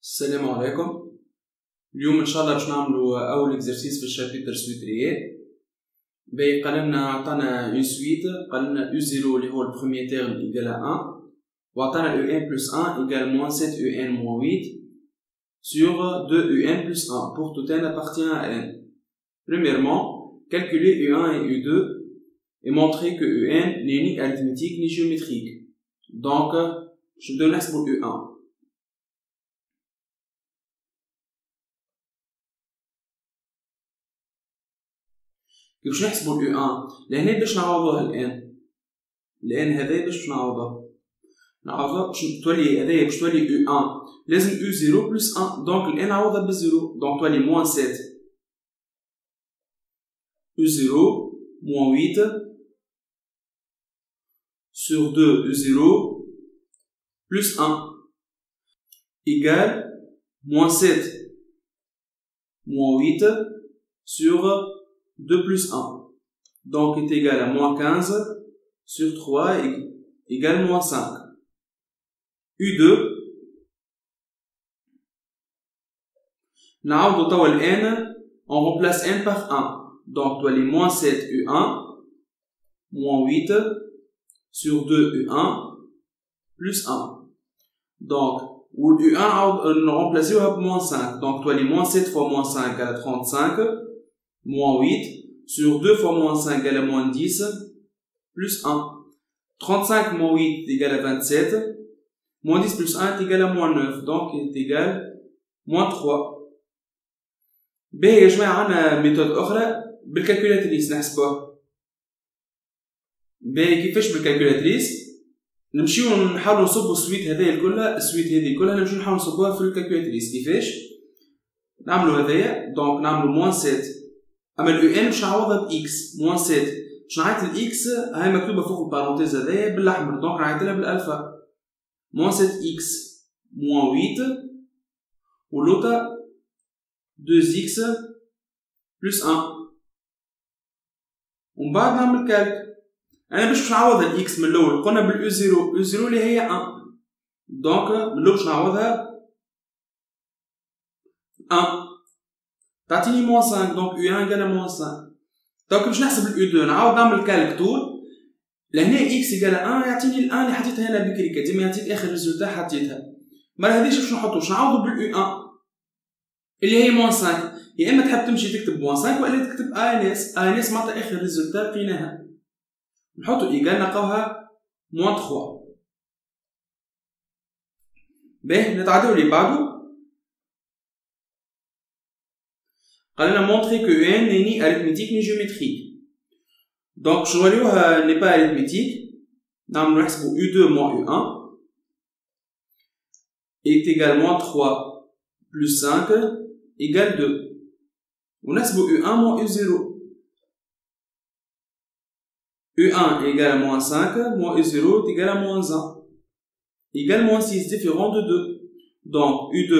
السلام عليكم. اليوم ان شاء الله باش نعملوا اول اكزرسيس في الشابيتر سويتريات. باهي قالنا عطانا اون سويت، قالنا u0 اللي هو البروميير تيرم ايكال 1 وعطانا u1 plus 1 égale moins 7 un moins 8 sur 2 un plus 1 pour tout n appartient à n. Premièrement, calculer u1 et u2 et montrer que un n'est ni arithmétique ni géométrique. Donc, je donne l'axe pour u1. كيفاش نحسبوا ال U1 لهنا باش نعوضوها الان هذايا باش نعوضوها باش تولي هذايا باش تولي U1 لازم U0 plus 1 دونك الان نعوضها بالزيرو دونك تولي moins 7 U0 moins 8 sur 2 U0 plus 1 égale moins 7 moins 8 sur 2 plus 1, donc est égal à moins 15 sur 3 égale moins 5. U2, نعوضو توا ال n, on remplace n par 1, donc doit les moins 7 U1, moins 8 sur 2 U1 plus 1. Donc, ou U1 on remplace par moins 5, donc doit les moins 7 fois moins 5 égale à 35, moins 8 sur 2 fois moins 5 égale à moins 10 plus 1. 35 moins 8 égale à 27. Moins 10 plus 1 est égal à moins 9. Donc est égal à moins 3. باهي يا جماعة عنا ميثود أخرى بالكالكولاتريس نحسبوها. باهي كيفاش بالكالكولاتريس؟ نمشيو نحاولو نصبو السويت هذايا كلها، السويت هذه كلها نمشيو نحاولو نصبوها في الكالكولاتريس. كيفاش؟ نعملو هذايا دونك نعملو moins 7 اما ال ان باش نعوضها باكس moins 7 باش نعيط الاكس هاي مكتوبه فوق البارونتيز هذايا بالاحمر دونك نعيط لها بالالفا moins 7 x moins 8 واللوطا 2x plus 1 ومن بعد نعمل كالك. انا باش نعوض الاكس من الاول قلنا باليو 0 يو 0 اللي هي 1 دونك من الاول باش نعوضها 1 تعطيني moins 5 donc U1 égale à moins 5. donc باش نحسب ال U2 نعاود نعمل كالك طول لهنا x égale à 1 يعطيني ال 1 اللي حطيتها هنا بكري كديما يعطيك اخر ريزولتا حطيتها. مرة هذيش باش نحطو باش نعوضو بال U1 اللي هي moins 5 يا اما تحب تمشي تكتب moins 5 ولا تكتب ANS معناتها اخر ريزولتا لقيناها نحطو إيكال نلقاوها moins 3. باهي نتعداو اللي بعدو. قال لنا montrer que n n'est ni arithmétique ni géométrique. donc je نوليوها n'est pas arithmétique نعملو نحسبو u2 moins u1 est égal moins 3 plus 5 égale 2 ونحسبو u1 moins u0 u1 est égal à moins 5 moins u0 est égal à moins 1 égale moins 6 différent de 2 donc u2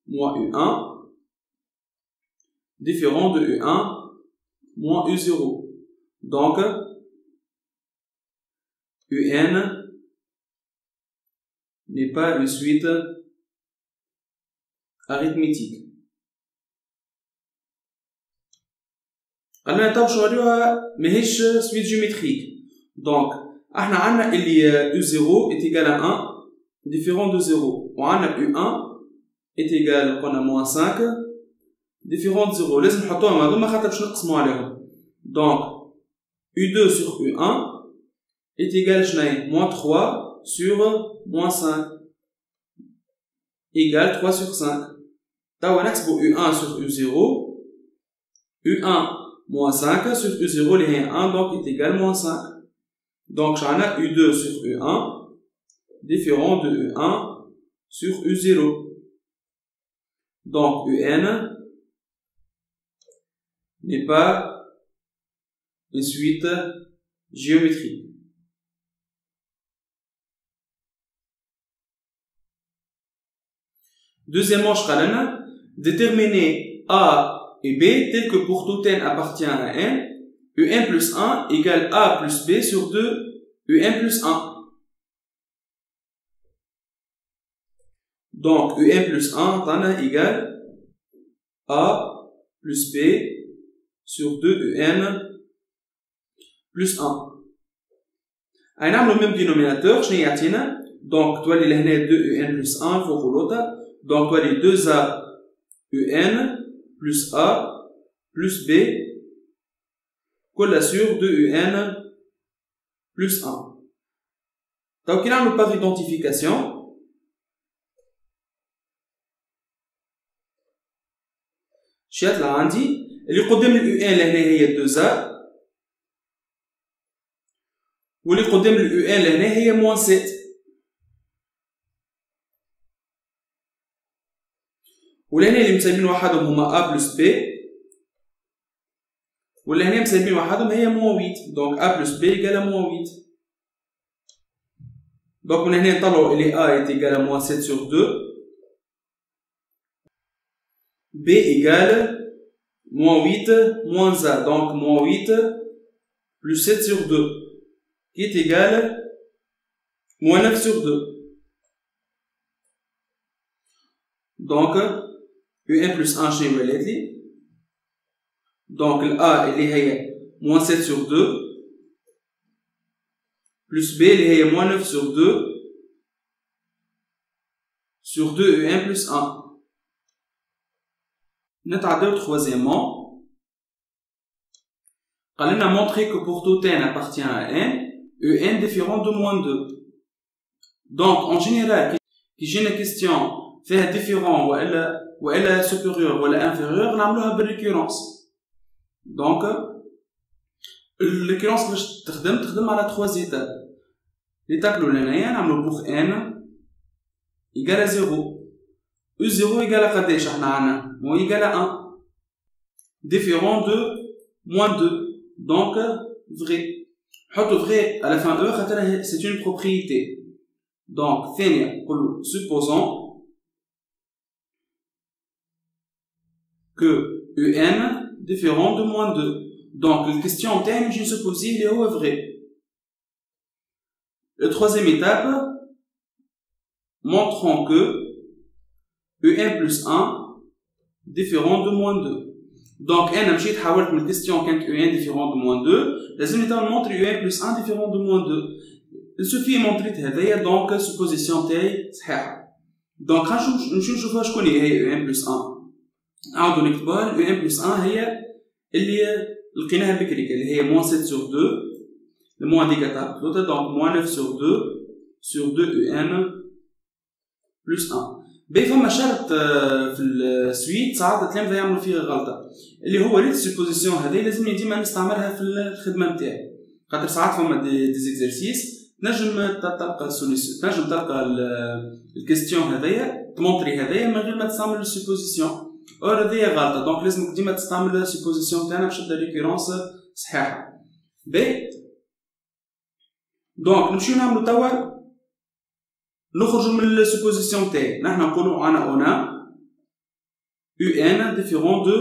moins u1 différent de U1 moins U0. Donc, UN n'est pas une suite arithmétique. قلنا تو شغلوها ماهيش suite géométrique. Donc, احنا عنا اللي U0 est égal à 1 différent de 0 وعنا U1 est égal قلنا moins 5 différent de 0 لازم نحطوهم هذوما خاطر باش نقسمو عليهم. donc U2 sur U1 est égal شناهي moins 3 sur moins 5 égale 3 sur 5. توا نحسبو U1 sur U0 U1 moins 5 sur U0 اللي هي 1 donc est égal moins 5 donc شعنا U2 sur U1 différent de U1 sur U0 donc UN n'est pas une suite géométrique. Deuxièmement, déterminer A et B tel que pour tout n appartient à n, un plus 1 égale A plus B sur 2 un plus 1. Donc UN plus 1 طانا égale A plus B sur 2 UN plus 1. نعملوا le même dénominateur شنو يعطينا؟ donc تولي لهنا 2 UN plus 1 فوق اللوطة. donc تولي 2A UN plus A plus B كلها sur 2 UN plus 1. donc كي نعملوا par identification شي يطلع عندي اللي قدام ال UN لهنا هي 2A واللي قدام ال UN لهنا هي moins 7. ولهنا اللي مسمين وحدهم هما A plus B ولهنا مسمين وحدهم هي moins 8. donc A plus B égale à moins 8. donc من هنا نطلعوا اللي A est égal à moins 7 sur 2. B égale moins 8 moins A. donc moins 8 plus 7 sur 2 qui est égal moins 9 sur 2. donc UN plus 1 chez Welletli. donc A اللي هي moins 7 sur 2 plus B اللي هي moins 9 sur 2 sur 2 UN plus 1. نتعداو troisièmement. قال لنا montrer que pour tout n appartient à n UN différent de moins 2. donc en général كي جينا question فيها différent ولا supérieur ولا inférieur نعملوها بالريكورونس. donc الريكورونس باش تخدم على 3 étapes. l'étape الاولانيه نعملو pour n égale à 0. U0 égale à قداش احنا عندنا moins égale à 1 différent de moins 2. donc vrai. حطوا vrai à la fin E خاطر c'est une propriété. donc ثانية نقولوا supposons que UN différent de moins 2. donc la question تاعي j'ai supposé il est vrai. la troisième étape montrons que UN plus 1 différent de moins 2. donc انا مشيت حاولت من الكيستيون كانت UN différent de moins 2 لازم نمونطري UN plus 1 différent de moins 2. il suffit مونطريت هذايا donc supposition تاعي صحيحه. donc نمشيو نشوفوها شكون هي UN plus 1. نعاودو نكتبوها. UN plus 1 هي اللي لقيناها بكري اللي هي moins 7 sur 2 le moins négatif donc moins 9 sur 2 sur 2 UN plus 1. باهي فما شرط في السويت ساعات التلامذة يعملوا فيه غلطة اللي هو ريت السوبوزيسيون هذه لازمني ديما نستعملها في الخدمة نتاعي خاطر ساعات فما دي زيكزارسيس تنجم تلقى السوليسيون تنجم تلقى الكيستيون هذيا تمونطري هذيا من غير ما تستعمل السوبوزيسيون اور هذيا غلطة. دونك لازمك ديما تستعمل السوبوزيسيون تاعنا باش تبدا ريكورونس صحيحة. باهي دونك نمشيو نعملو توا نخرجوا من السوبوزيسيون تاعي. نحن نقولوا انا UN différent de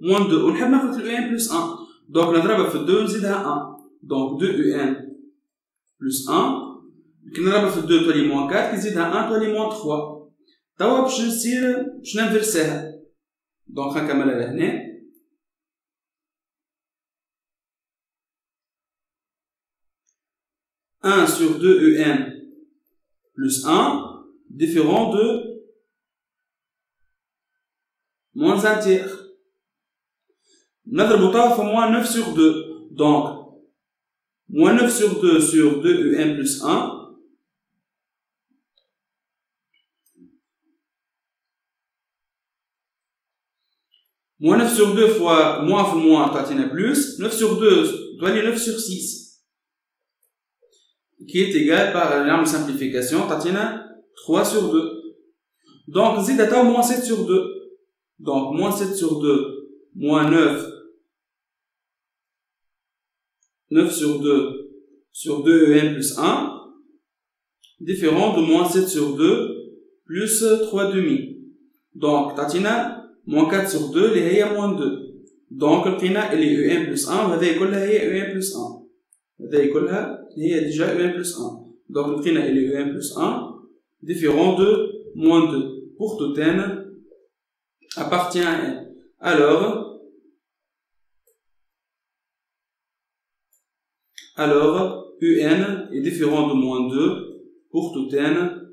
moins 2 ونحب ناخذ UN plus 1. دونك نضربها في 2 نزيدها 1. دونك 2 UN plus 1 كي نضربها في 2 تولي moins 4 كي نزيدها 1 تولي moins 3. توا باش نصير باش ننفرساها. دونك خلينا نكملها لهنا. un sur 2 UN plus 1 différent de moins 1 tiers. نضربو توا في moins 9 sur 2. donc moins 9 sur 2 sur 2 UN plus 1 moins 9 sur 2 fois moins في moins تعطينا plus 9 sur 2 تولي 9 sur 6 qui est égal par la simplification تعطينا 3 sur 2. donc زيد توا moins 7 sur 2. donc moins 7 sur 2 moins 9 sur 2 sur 2 UN plus 1 différent de moins 7 sur 2 plus 3 demi. donc تعطينا moins 4 sur 2 اللي هي moins 2. donc لقينا اللي UN plus 1 وهذه كلها هي UN plus 1. هذه كلها هي déjà UN plus 1. donc لقينا اللي UN plus 1 différent de moins 2. pour tout n appartient à n. Alors, un est différent de moins 2 pour tout n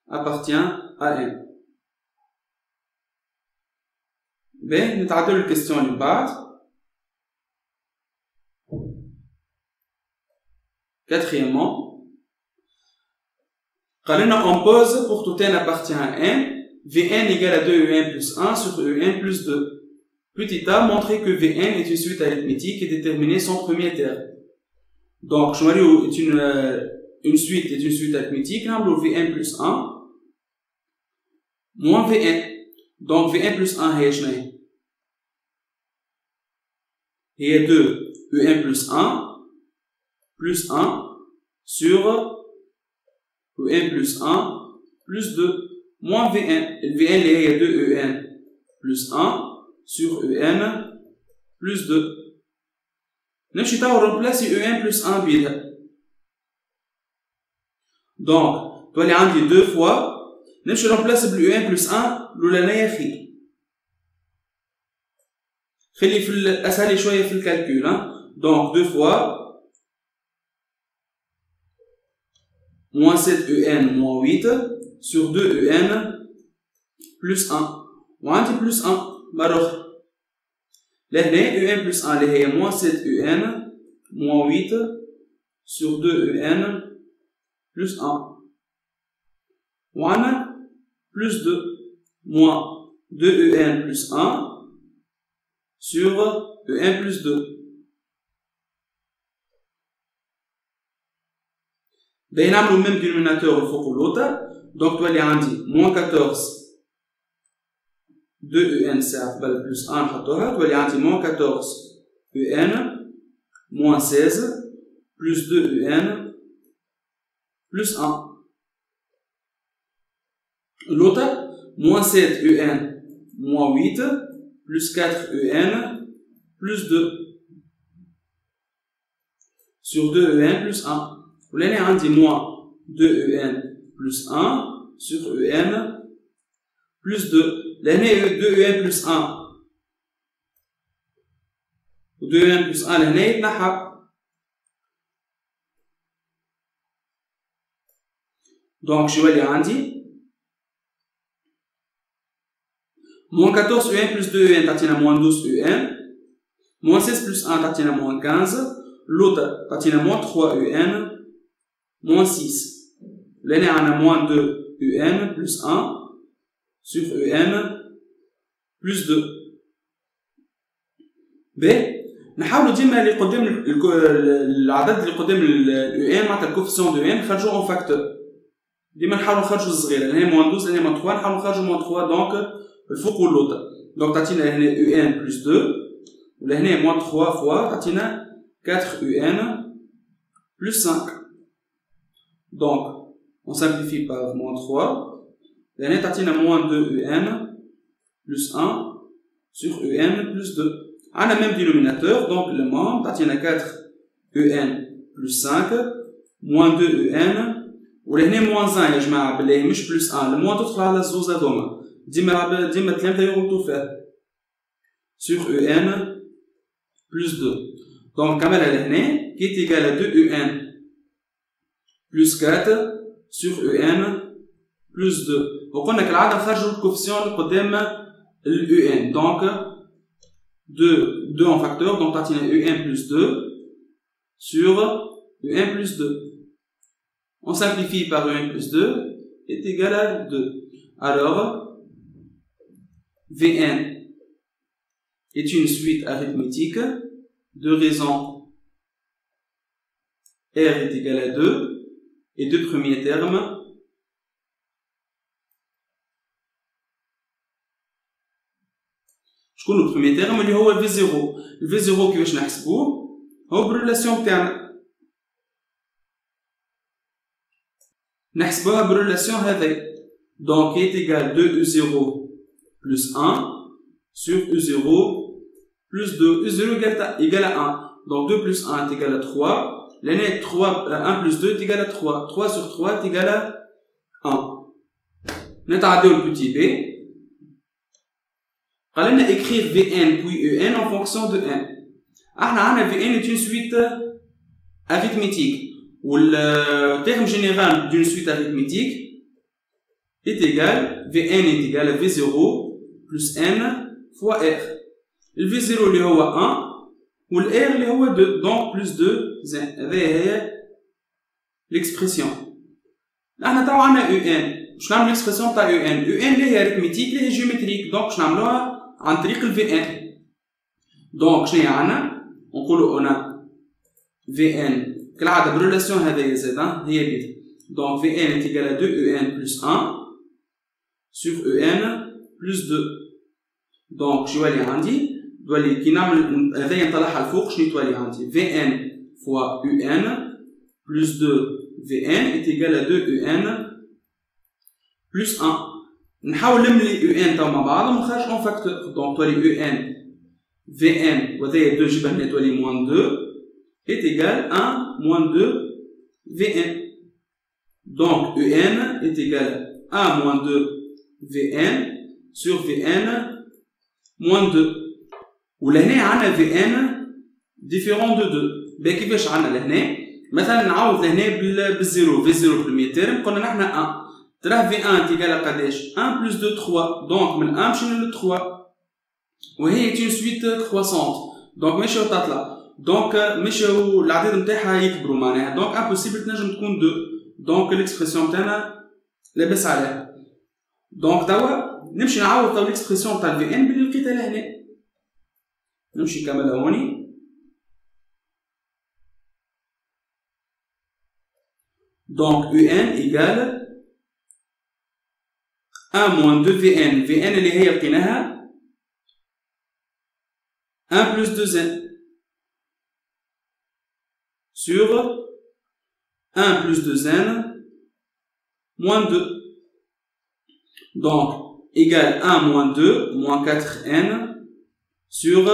appartient à n. Bien, nous avons la question du bas. Quatrièmement, on pose pour tout n appartient à n, Vn égale à 2un plus 1 sur un plus 2. Petit a montré que Vn est une suite arithmétique et déterminée sans premier terme. Donc, je une suite est une suite arithmétique, on a Vn plus 1 moins Vn. Donc, Vn plus 1 est et 2 un plus 1 sur un plus 1 plus 2 moins Vn. Vn est 2 un plus 1 sur un plus 2. Nous allons remplacer un plus 1 vide. Donc, tu as dit 2 fois. Nous allons remplacer un plus 1 l'oulanaïa. خلي في الأسهل شوية في الكالكول. Donc 2 fois moins 7 moins 8 sur 2 plus 1 وعندي plus 1 مرة أخرى. لهنا plus 1 اللي هي moins 7 moins 8 sur 2 plus 1 وعندنا plus 2 moins 2 plus 1 sur 1 plus 2. Ben, on a le même dénominateur au fond de l'autre. Donc, tu vas dire moins 14 2 c'est plus 1. Tu vas dire moins 14 moins 16 plus 2 plus 1. L'autre, moins 7 moins 8 plus 4 plus 2 sur 2 plus 1. Vous l'avez dit moins 2 plus 1 sur plus 2. L'année 2 plus 1. 2 plus 1 l'année نحا. Donc je vais aller dire moins 14 plus 2 t'atteint à moins 12 moins 16 plus 1 t'atteint à moins 15. L'autre t'atteint à moins 3 moins 6. L'année on a moins 2 plus 1 sur plus 2. B نحاولوا ديما اللي قدام العدد اللي قدام معناتها الكوفيسيون دو ان نخرجوا اون فاكتور. ديما نحاولوا نخرجوا الصغيره لهنا moins 12 لهنا moins 3 نحاولوا نخرجوا moins 3 دونك الفوق واللوطه. دونك تعطينا هنا un plus 2 ولهنا moins 3 fois تعطينا 4 plus 5. Donc on simplifie par moins 3. لهنا تعطينا moins 2 plus 1 sur plus 2. On a le même dénominateur, donc le membre, t'as 4 plus 5 moins 2 ou là moins 1 يا جماعة بالله مش plus 1 le moins تدخل على الزوز هذوما ديما ثلاثة يغلطوا فيها sur plus 2. donc كملها لهنا qui est égal à 2 plus 4 sur plus 2. وقلنا كالعادة نخرجوا الكوفيسيون قدام ال donc 2 en facteur, donc tu as 1 plus 2 sur 1 plus 2. On simplifie par 1 plus 2 est égal à 2. Alors, Vn est une suite arithmétique de raison R est égal à 2 et deux premiers termes شكون لو بروميير تيرم اللي هو V0. V0 كيفاش نحسبوه هو بالريلاسيون تاعنا نحسبوها بالريلاسيون هذه donc est égal 2 U0 plus 1 sur U0 plus 2. U0 égale à 1 donc 2 plus 1 est égal à 3. L'année 1 plus 2 est égal à 3. 3 sur 3 est égal à 1. نتعداو le petit b. قال لنا écrire Vn puis En en fonction de n. احنا عندنا Vn est une suite arithmétique. Ou le terme général d'une suite arithmétique est égal, Vn est égal à V0 plus n fois r. Le V0 اللي هو 1 و le r اللي هو 2, donc plus 2 n. هذه هي l'expression. احنا توا عندنا Un. باش نعمل l'expression تاع Un. Un اللي هي arithmétique اللي هي géométrique, donc باش نعملوها عن طريق ال Vn. donc شنو هي عندنا؟ نقولوا انا Vn كالعادة بالريلاسيون هذه زاد هي بيت. donc Vn est égal à 2 Un plus 1 sur En plus 2. donc شنو يولي عندي؟ يولي كي نعمل هذايا نطلعها الفوق شنو يتولي عندي؟ Vn fois Un plus 2 Vn est égal à 2 Un plus 1. نحاول نملي Un توا مع بعضهم ونخرج en facteur. donc تولي Un Vn وهذايا 2 جيبها هنا تولي moins 2 est égal à moins 2 Vn. donc Un est égal à moins 2 Vn sur Vn moins 2. ولهنا عندنا Vn différent de 2. باهي كيفاش عندنا لهنا؟ مثلا نعوض لهنا بالزيرو V0 premier terme قلنا نحنا 1. تراه V1 est égal à قداش؟ 1 plus 2 3. donc من 1 مشينا ل 3. وهي une suite croissante. donc ماشي تطلع. donc مشاو العدد نتاعها يكبروا معناها. donc impossible تنجم تكون 2. donc l'expression نتاعنا لاباس عليها. donc توا نمشي نعوض توا l'expression تاع Vn باللي لقيتها لهنا. نمشي نكملها هوني. donc Un égale 1 moins 2 Vn. Vn اللي هي لقيناها 1 plus 2n sur 1 plus 2n moins 2. donc égale 1 moins 2 moins 4n sur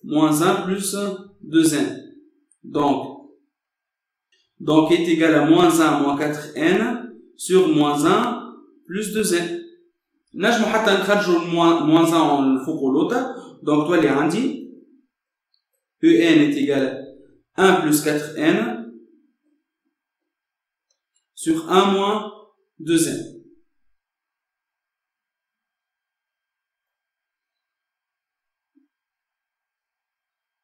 moins 1 plus 2n. donc est égal à moins 1 moins 4n sur moins 1 plus 2n. نجمو حتى نخرجوا moins 1 الفوق والوطا. donc تولي عندي En est égal à 1 plus 4n sur 1 moins 2n.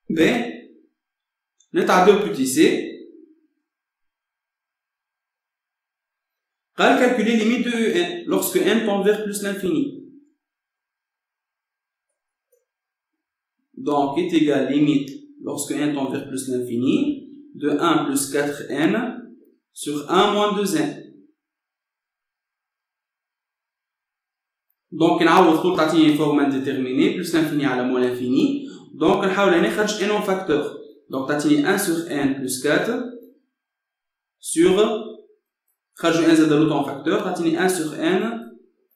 ben نتعداو petit c. قال calculer limite de En lorsque n tend vers plus l'infini. donc est égal limite lorsque n tend vers plus l'infini de 1 plus 4n sur 1 moins 2n. donc نعوض فوق تعطيني forme indéterminée plus l'infini على moins l'infini. donc نحاول نخرج n en facteur. donc تعطيني 1 sur n plus 4 sur خرجوا n زاد l'autre en facteur تعطيني 1 sur n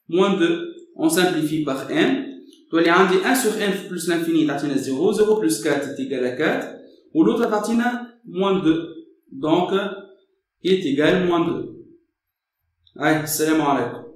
moins 2. on simplifie par n. تولي عندي 1 sur n plus l'infini تعطينا 0. 0 plus 4 est égal à 4. و l'autre تعطينا moins 2. donc est égal moins 2. السلام عليكم.